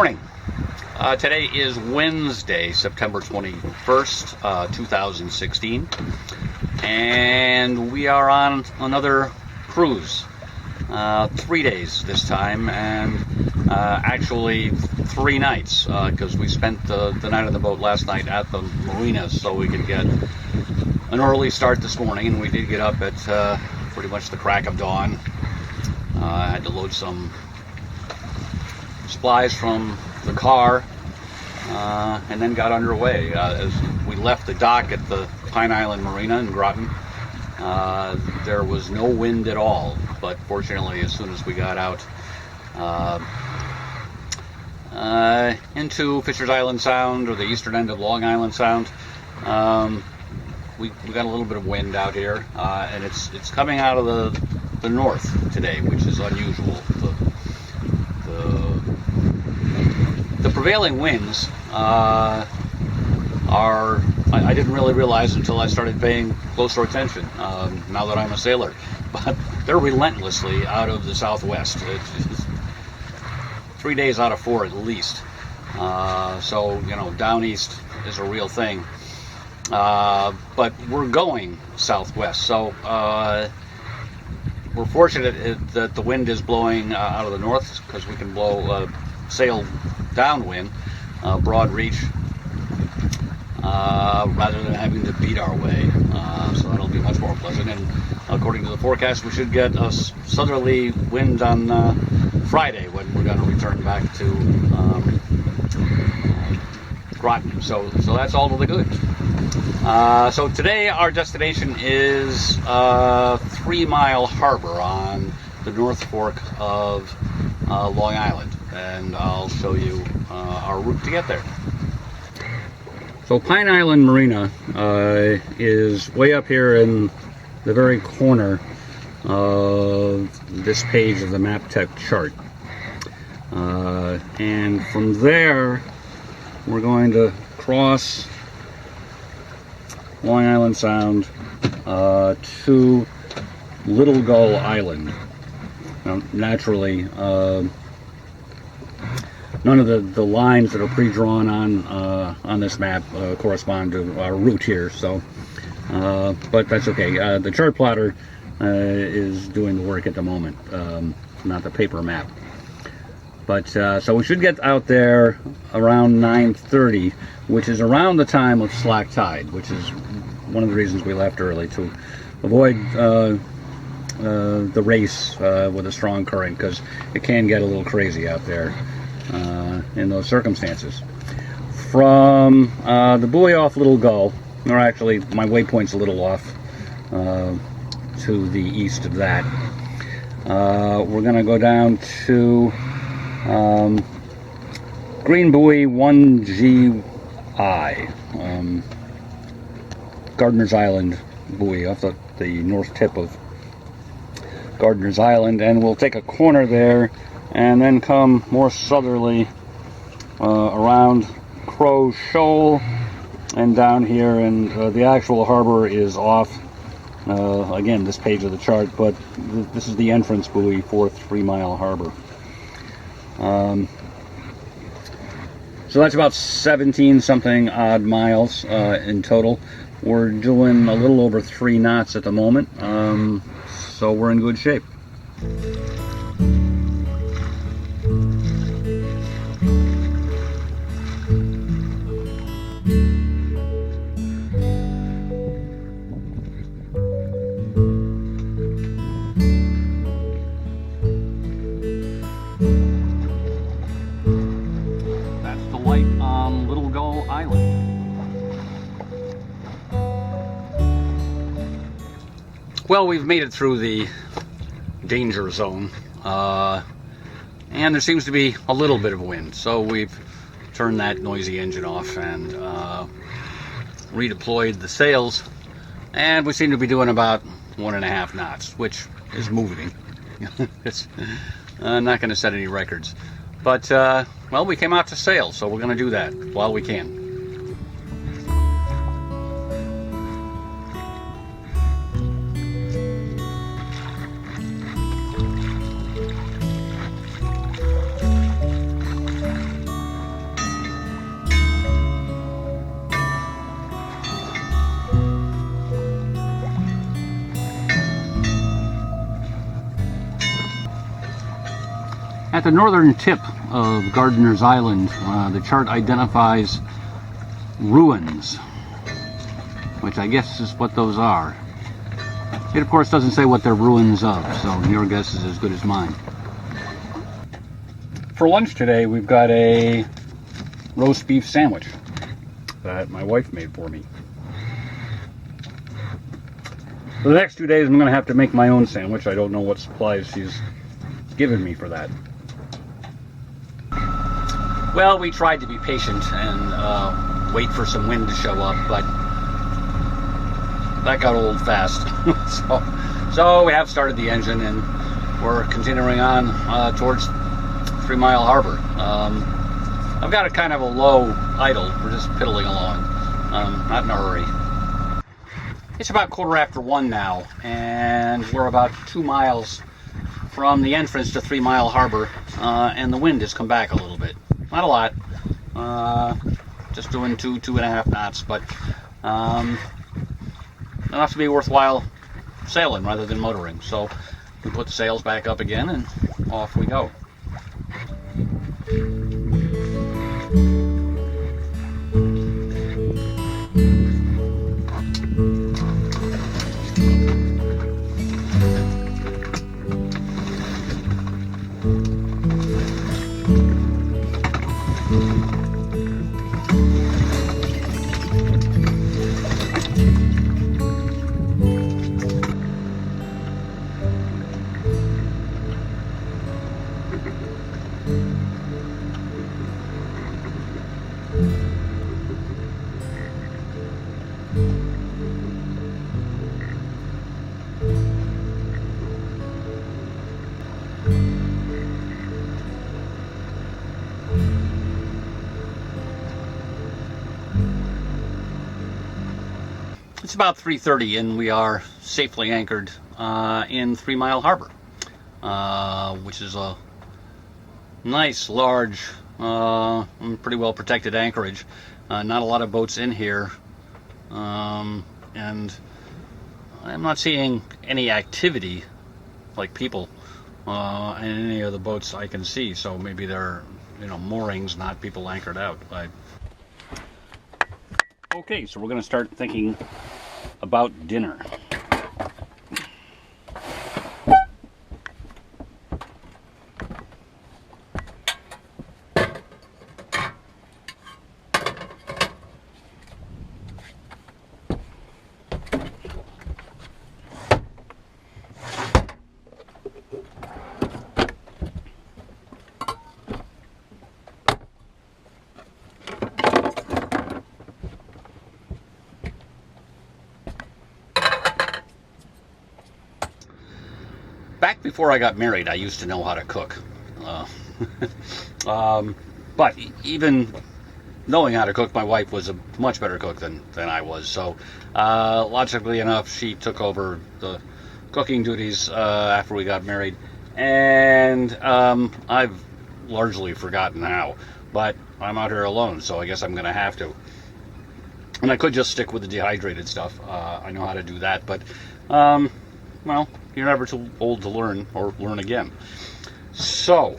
morning. Today is Wednesday, September 21st, 2016, and we are on another cruise. 3 days this time, and actually 3 nights, because we spent the night on the boat last night at the marina so we could get an early start this morning, and we did get up at pretty much the crack of dawn. I had to load some supplies from the car, and then got underway. As we left the dock at the Pine Island Marina in Groton, there was no wind at all, but fortunately as soon as we got out into Fisher's Island Sound, or the eastern end of Long Island Sound, we got a little bit of wind out here, and it's coming out of the north today, which is unusual. The prevailing winds are, I didn't really realize until I started paying closer attention, now that I'm a sailor, but they're relentlessly out of the southwest. It's 3 days out of 4 at least. So, you know, down east is a real thing. But we're going southwest, so we're fortunate that the wind is blowing out of the north, because we can sail downwind, broad reach, rather than having to beat our way. So that'll be much more pleasant. And according to the forecast, we should get a southerly wind on Friday when we're going to return back to Groton. So that's all to the good. So today our destination is 3 Mile Harbor on the North Fork of Long Island, and I'll show you our route to get there. So Pine Island Marina is way up here in the very corner of this page of the MapTech chart, and from there we're going to cross Long Island Sound to Little Gull Island. Now, naturally, none of the lines that are pre-drawn on this map correspond to our route here, so but that's okay. The chart plotter is doing the work at the moment, not the paper map. But so we should get out there around 9:30, which is around the time of slack tide, which is one of the reasons we left early, to avoid the race with a strong current, because it can get a little crazy out there in those circumstances. From the buoy off Little Gull, or actually my waypoint's a little off to the east of that, we're going to go down to Green Buoy 1GI, Gardiner's Island buoy off the north tip of Gardiner's Island, and we'll take a corner there and then come more southerly around Crow Shoal and down here, and the actual harbor is off again this page of the chart, but this is the entrance buoy for 3 Mile Harbor. So that's about 17 something odd miles in total. We're doing a little over 3 knots at the moment, so we're in good shape. Well, we've made it through the danger zone, and there seems to be a little bit of wind, so we've turned that noisy engine off and redeployed the sails, and we seem to be doing about 1.5 knots, which is moving. It's not going to set any records, but well, we came out to sail, so we're going to do that while we can. At the northern tip of Gardiner's Island, the chart identifies ruins, which I guess is what those are. It, of course, doesn't say what they're ruins of, so your guess is as good as mine. For lunch today, we've got a roast beef sandwich that my wife made for me. For the next 2 days, I'm going to have to make my own sandwich. I don't know what supplies she's given me for that. Well, we tried to be patient and wait for some wind to show up, but that got old fast. so we have started the engine, and we're continuing on towards 3 Mile Harbor. I've got a kind of a low idle. We're just piddling along, not in a hurry. It's about 1:15 now, and we're about 2 miles from the entrance to 3 Mile Harbor, and the wind has come back a little bit. Not a lot, just doing 2.5 knots, but enough to be worthwhile sailing rather than motoring. So we put the sails back up again, and off we go. It's about 3:30 and we are safely anchored in 3 Mile Harbor, which is a nice, large, pretty well protected anchorage. Not a lot of boats in here, and I'm not seeing any activity like people in any of the boats I can see, so maybe they're, moorings, not people anchored out. Okay, so we're going to start thinking about dinner. Back before I got married, I used to know how to cook. But even knowing how to cook, my wife was a much better cook than I was. So, logically enough, she took over the cooking duties after we got married. And I've largely forgotten how. But I'm out here alone, so I guess I'm going to have to. And I could just stick with the dehydrated stuff. I know how to do that. But, well, you're never too old to learn or learn again. So,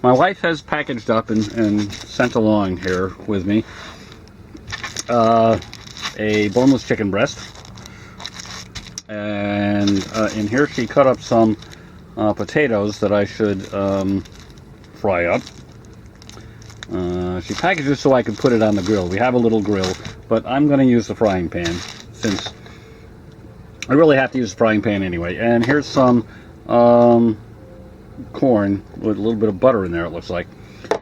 my wife has packaged up and sent along here with me a boneless chicken breast. And in here she cut up some potatoes that I should fry up. She packaged it so I could put it on the grill. We have a little grill, but I'm going to use the frying pan since I really have to use the frying pan anyway. And here's some corn with a little bit of butter in there, it looks like.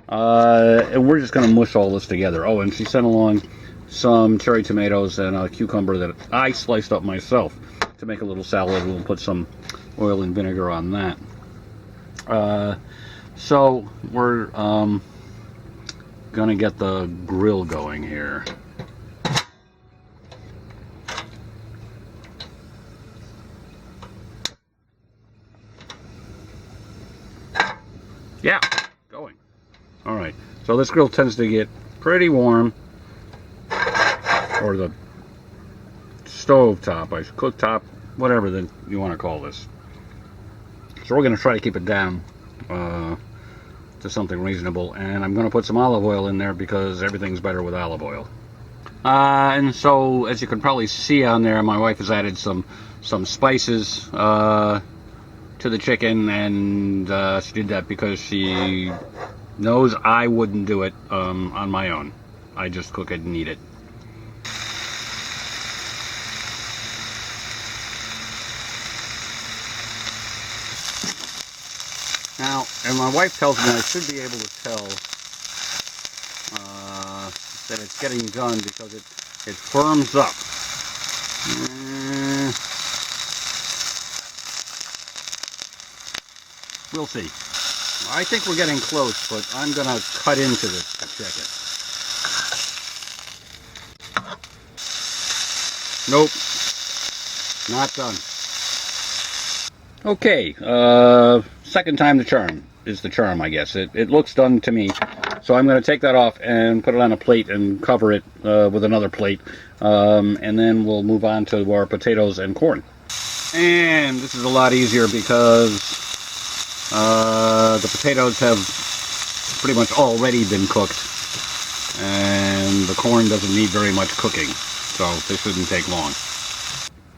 And we're just going to mush all this together. Oh, and she sent along some cherry tomatoes and a cucumber that I sliced up myself to make a little salad. We'll put some oil and vinegar on that. So we're going to get the grill going here. Yeah, going. All right, so this grill tends to get pretty warm, or the stove top, cooktop, whatever that you want to call this. So we're going to try to keep it down to something reasonable, and I'm going to put some olive oil in there because everything's better with olive oil. And so, as you can probably see on there, my wife has added some spices to the chicken, and she did that because she knows I wouldn't do it on my own. I just cook it and eat it. Now, and my wife tells me I should be able to tell that it's getting done because it firms up. We'll see. I think we're getting close, but I'm going to cut into this to check it. Nope. Not done. Okay, second time the charm is the charm, I guess. It looks done to me. So I'm going to take that off and put it on a plate and cover it with another plate. And then we'll move on to our potatoes and corn. And this is a lot easier because the potatoes have pretty much already been cooked. And the corn doesn't need very much cooking. So this shouldn't take long.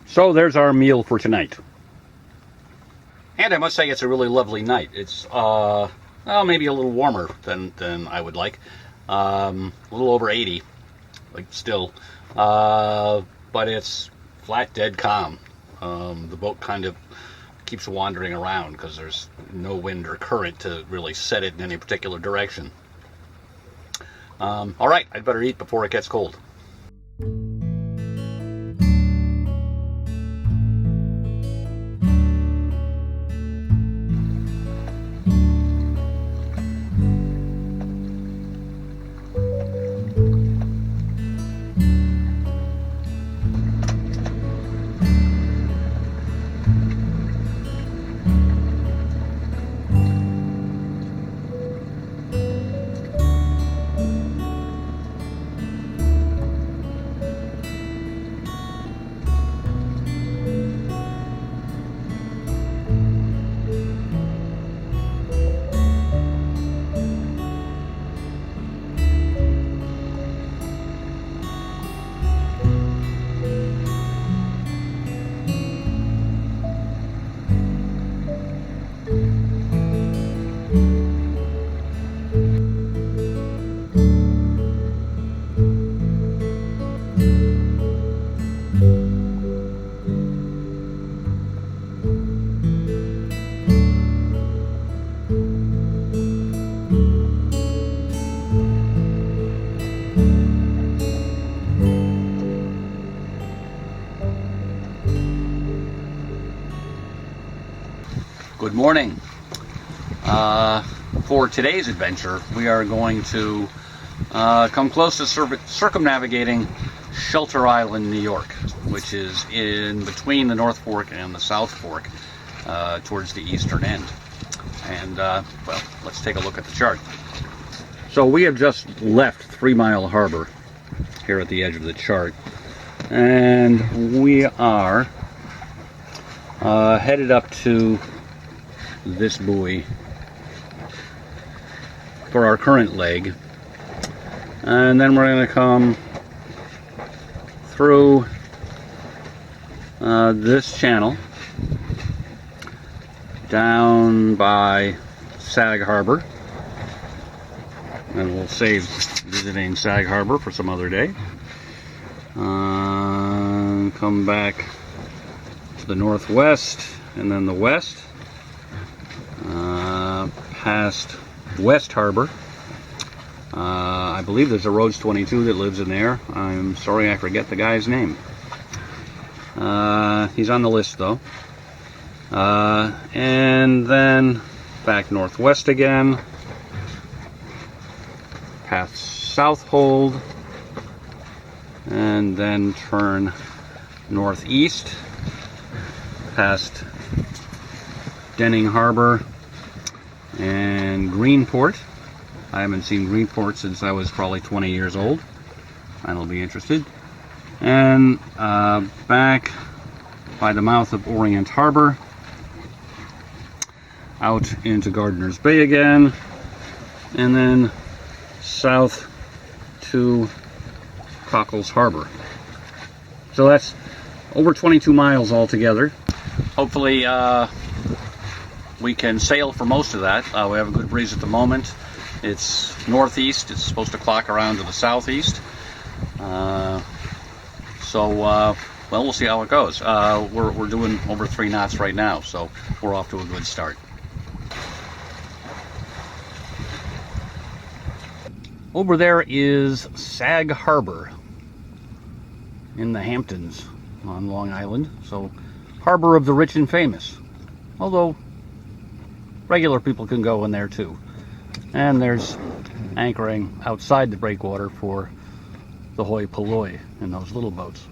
So there's our meal for tonight. And I must say it's a really lovely night. It's well, maybe a little warmer than I would like. A little over 80, like still. But it's flat dead calm. The boat kind of keeps wandering around because there's no wind or current to really set it in any particular direction. All right, I'd better eat before it gets cold. Good morning. For today's adventure, we are going to come close to circumnavigating Shelter Island, New York, which is in between the North Fork and the South Fork, towards the eastern end. And, well, let's take a look at the chart. So we have just left 3 Mile Harbor here at the edge of the chart, and we are headed up to this buoy for our current leg, and then we're going to come through this channel down by Sag Harbor, and we'll save visiting Sag Harbor for some other day. Come back to the northwest and then the west, past West Harbor. I believe there's a Rhodes 22 that lives in there. I'm sorry I forget the guy's name. He's on the list though. And then back northwest again, past Southold, and then turn northeast past Denning Harbor and Greenport. I haven't seen Greenport since I was probably 20 years old. I'll be interested. And back by the mouth of Orient Harbor, out into Gardiner's Bay again, and then south to Cockles Harbor. So that's over 22 miles altogether. Hopefully we can sail for most of that. We have a good breeze at the moment. It's northeast. It's supposed to clock around to the southeast. Well, we'll see how it goes. We're doing over 3 knots right now, so we're off to a good start. Over there is Sag Harbor in the Hamptons on Long Island. So, harbor of the rich and famous. Although, regular people can go in there too. And there's anchoring outside the breakwater for the hoi polloi in those little boats.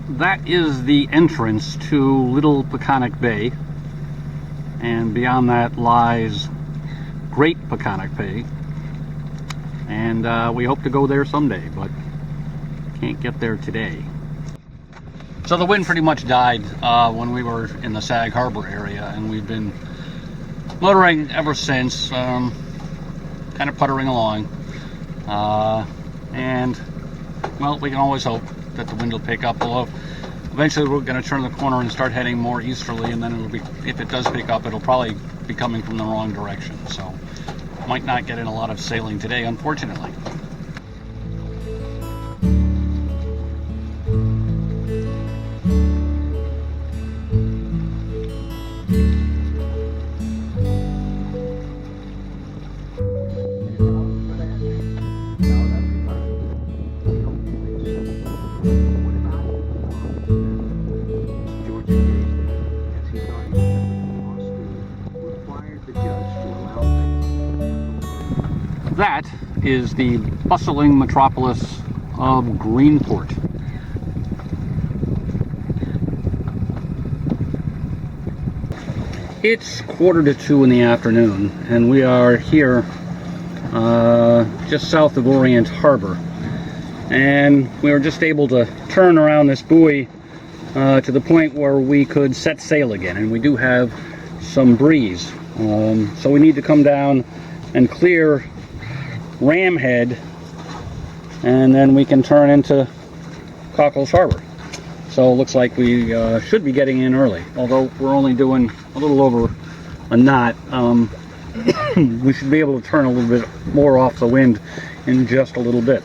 That is the entrance to Little Peconic Bay, and beyond that lies Great Peconic Bay, and we hope to go there someday, but can't get there today. So the wind pretty much died when we were in the Sag Harbor area, and we've been motoring ever since, kind of puttering along, and well, we can always hope that the wind will pick up, although eventually we're going to turn the corner and start heading more easterly, and then it'll be, if it does pick up, it'll probably be coming from the wrong direction, so might not get in a lot of sailing today, unfortunately. That is the bustling metropolis of Greenport. It's 1:45 in the afternoon, and we are here just south of Orient Harbor. And we were just able to turn around this buoy to the point where we could set sail again, and we do have some breeze. So we need to come down and clear Ram Head, and then we can turn into Cockles Harbor. So it looks like we should be getting in early, although we're only doing a little over a knot. We should be able to turn a little bit more off the wind in just a little bit.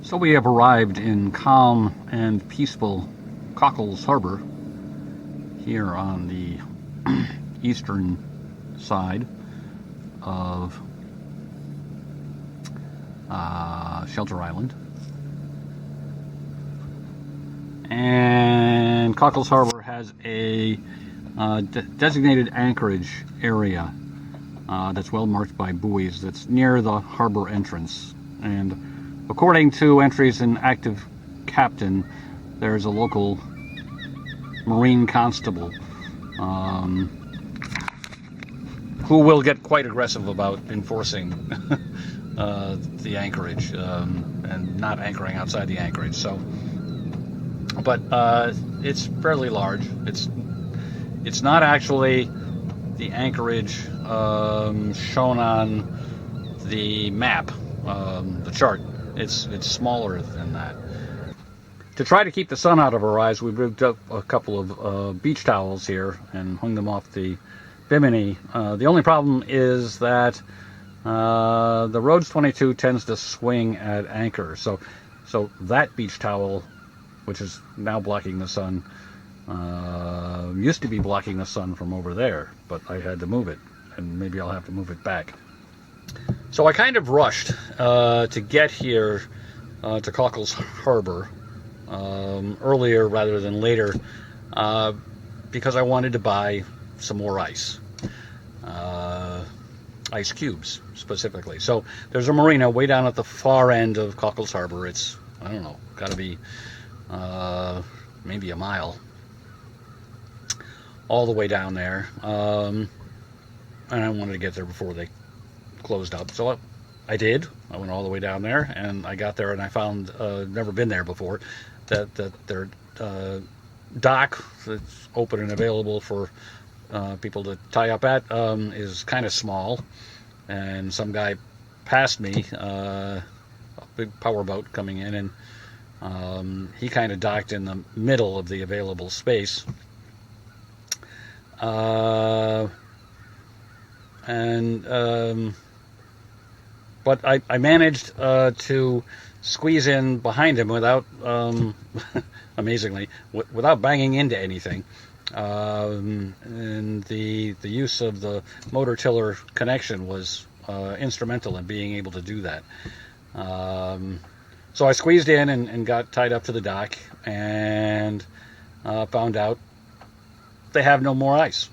So we have arrived in calm and peaceful Cockles Harbor here on the eastern side of Shelter Island. And Cockles Harbor has a designated anchorage area that's well marked by buoys that's near the harbor entrance. And according to entries in Active Captain, there's a local Marine constable who will get quite aggressive about enforcing the anchorage and not anchoring outside the anchorage. So, but it's fairly large. It's not actually the anchorage shown on the map, the chart. It's smaller than that. To try to keep the sun out of our eyes, we rigged up a couple of beach towels here and hung them off the bimini. The only problem is that the Rhodes 22 tends to swing at anchor, so that beach towel, which is now blocking the sun, used to be blocking the sun from over there, but I had to move it, and maybe I'll have to move it back. So I kind of rushed to get here to Cockles Harbor earlier rather than later because I wanted to buy some more ice. Ice cubes specifically. So there's a marina way down at the far end of Cockles Harbor. It's, I don't know, got to be maybe a mile all the way down there, and I wanted to get there before they closed up, so I did. I went all the way down there, and I got there and I found, never been there before, that their dock that's open and available for people to tie up at is kind of small, and some guy passed me, a big powerboat coming in, and he kind of docked in the middle of the available space, but I managed to squeeze in behind him without, amazingly, without banging into anything. And the use of the motor tiller connection was instrumental in being able to do that. So I squeezed in and got tied up to the dock, and found out they have no more ice.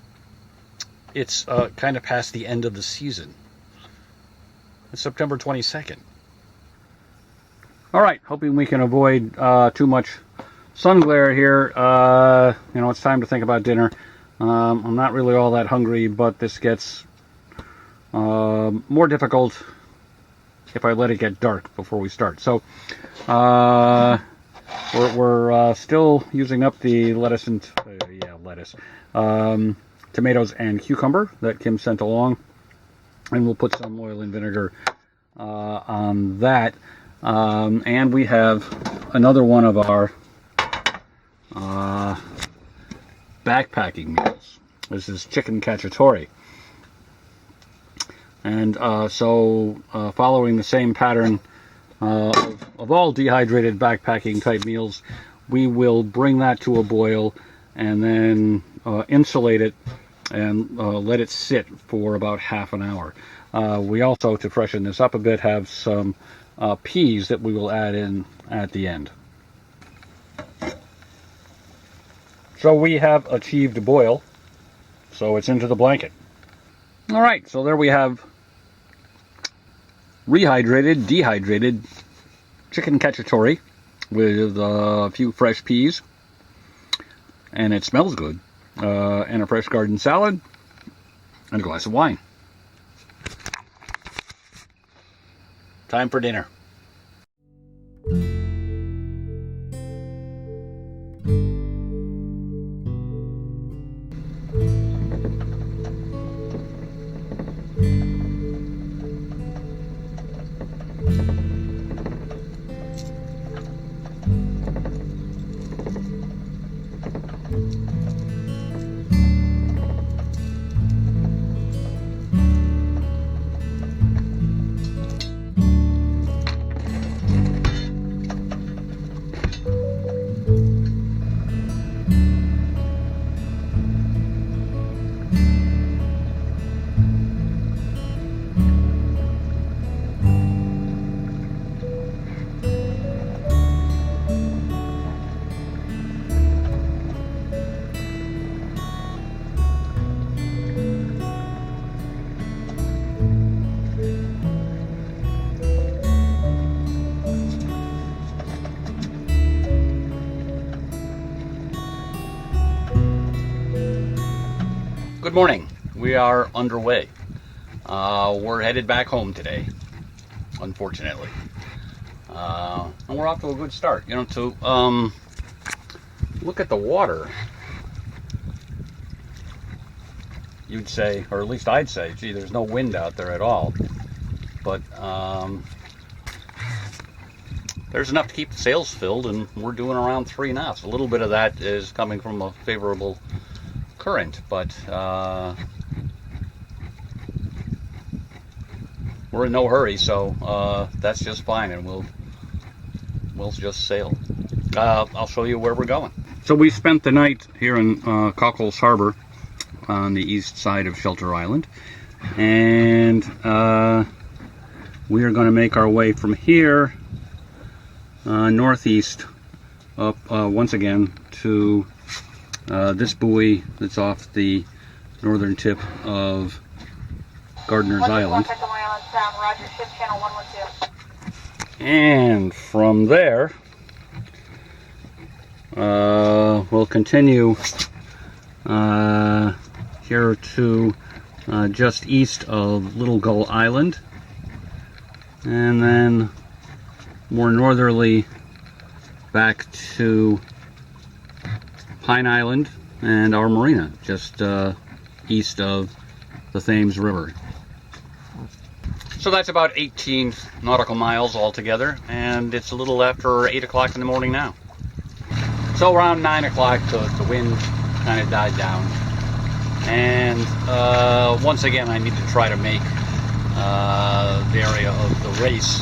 It's kind of past the end of the season. It's September 22nd. All right, hoping we can avoid too much sun glare here. You know, it's time to think about dinner. I'm not really all that hungry, but this gets more difficult if I let it get dark before we start. So we're still using up the lettuce and tomatoes and cucumber that Kim sent along, and we'll put some oil and vinegar on that. And we have another one of our backpacking meals. This is chicken cacciatore. And so following the same pattern of all dehydrated backpacking type meals, we will bring that to a boil and then insulate it and let it sit for about half an hour. We also, to freshen this up a bit, have some peas that we will add in at the end. So we have achieved a boil, so it's into the blanket. All right, so there we have rehydrated, dehydrated chicken cacciatore with a few fresh peas, and it smells good, and a fresh garden salad, and a glass of wine. Time for dinner. Good morning. We are underway. We're headed back home today, unfortunately. And we're off to a good start. You know, to look at the water, you'd say, or at least I'd say, gee, there's no wind out there at all. But there's enough to keep the sails filled, and we're doing around 3 knots. A little bit of that is coming from a favorable current, but we're in no hurry, so that's just fine, and we'll just sail. I'll show you where we're going. So we spent the night here in Cockles Harbor on the east side of Shelter Island, and we are going to make our way from here northeast up once again to this buoy that's off the northern tip of Gardiner's Island. And from there, we'll continue here to just east of Little Gull Island, and then more northerly back to Pine Island and our marina, just east of the Thames River. So that's about 18 nautical miles altogether, and it's a little after 8 o'clock in the morning now. So around 9 o'clock, the wind kind of died down, and once again I need to try to make the area of the race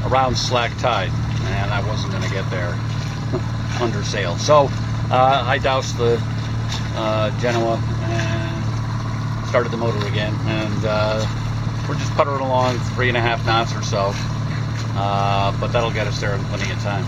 around slack tide, and I wasn't going to get there under sail. So I doused the Genoa and started the motor again, and we're just puttering along 3.5 knots or so, but that'll get us there in plenty of time.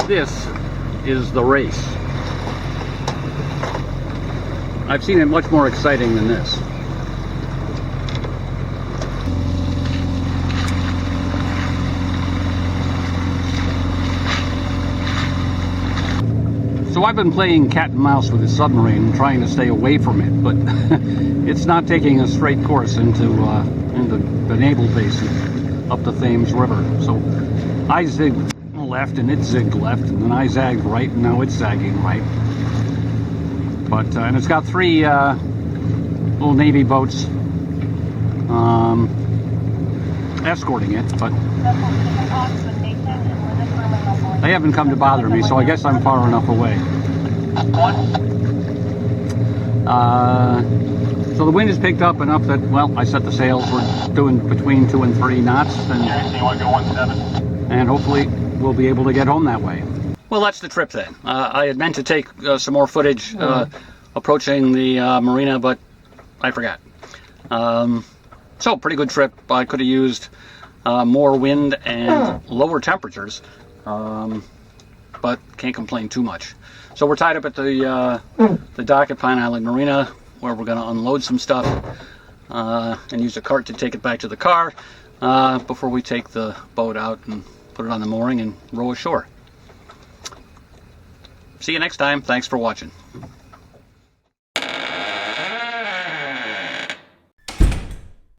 This is the race. I've seen it much more exciting than this. So I've been playing cat and mouse with the submarine, trying to stay away from it, but it's not taking a straight course into the naval basin up the Thames River. So I zigged left and it zigged left, and then I zagged right, and now it's zagging right. But and it's got 3 little Navy boats escorting it, but they haven't come to bother me, so I guess I'm far enough away. So the wind has picked up enough that, well, I set the sails. We're doing between 2 and 3 knots, and hopefully we'll be able to get home that way. Well, that's the trip then. I had meant to take some more footage approaching the marina, but I forgot. So, pretty good trip. I could have used more wind and lower temperatures, but can't complain too much. So we're tied up at the dock at Pine Island Marina, where we're going to unload some stuff and use a cart to take it back to the car before we take the boat out and put it on the mooring and row ashore. See you next time. Thanks for watching.